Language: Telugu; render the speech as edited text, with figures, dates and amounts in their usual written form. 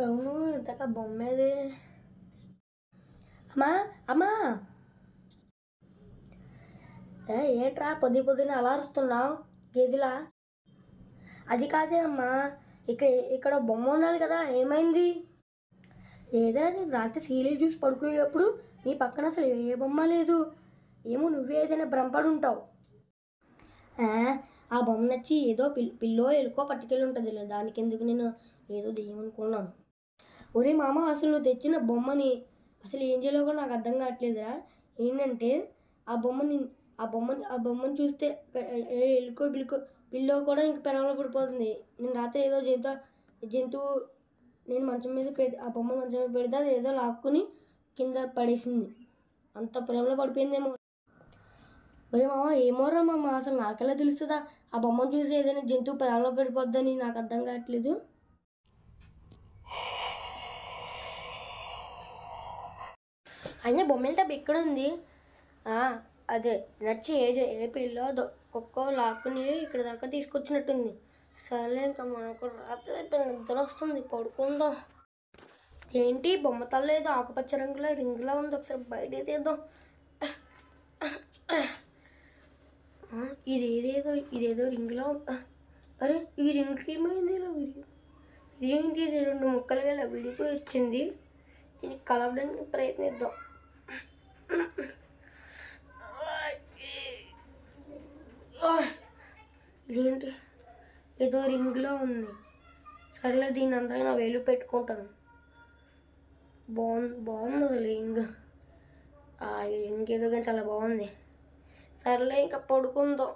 అవును ఇంతక బొమ్మేది. అమ్మా అమ్మా, ఏంట్రా పొద్దున అలా అరుస్తున్నావు గేదిలా? అది కాదే అమ్మా, ఇక్కడ ఇక్కడ బొమ్మ ఉండాలి కదా, ఏమైంది? ఏదైనా నేను రాత్రి సీరియల్ చూసి పడుకునేటప్పుడు నీ పక్కన అసలు ఏ బొమ్మ లేదు. ఏమో నువ్వే ఏదైనా భ్రమపడి ఉంటావు. ఆ బొమ్మ నచ్చి ఏదో పిల్లో ఎలుకో పట్టుకెళ్ళి ఉంటుంది. దానికి ఎందుకు నేను ఏదో దేయమనుకున్నాను. ఒరే మామ, అసలు నువ్వు తెచ్చిన బొమ్మని అసలు ఏం చేయాలో కూడా నాకు అర్థం కావట్లేదురా. ఏంటంటే ఆ బొమ్మని చూస్తే ఎలుకో పిల్లో కూడా ఇంక పెరంలో పడిపోతుంది. నేను రాత్రి ఏదో జంతువు నేను మంచం మీద ఆ బొమ్మ మంచం మీద పెడితే అది ఏదో లాక్కుని కింద పడేసింది. అంత ప్రేమలో పడిపోయిందేమో. ఒరే మామ, ఏమోరా మామ, అసలు నాకెలా తెలుస్తుందా ఆ బొమ్మను చూసి ఏదైనా జంతువు ప్రేమలో పడిపోద్దని? నాకు అర్థం కావట్లేదు. అయినా బొమ్మల డబ్బు ఎక్కడుంది? అదే నచ్చి ఏ పిల్లో కుక్కో లాక్కుని ఇక్కడ దాకా తీసుకొచ్చినట్టుంది. సరే ఇంకా మనకు రాత్రి నిద్ర వస్తుంది, పడుకుందాం. ఏంటి బొమ్మ తల్ల ఏదో ఆకుపచ్చ రంగులో రింగులా ఉంది, ఒకసారి బయట తీద్దాం. ఇదేదో రింగులో. అరే ఈ రింగ్కి ఏమైంది ఇలా ఇదేంటి? ఇది 2 ముక్కలుగా ఇలా విడిపోయి వచ్చింది. దీనికి కలవడానికి ప్రయత్నిద్దాం. ఇదేంటి ఏదో రింగ్లో ఉంది. సరేలే, దీని అంతా నా వేలు పెట్టుకుంటాను. బాగుంది అసలు రింగ్. ఈ రింగ్ ఏదో కానీ చాలా బాగుంది. సరేలే ఇంకా పడుకుందాం.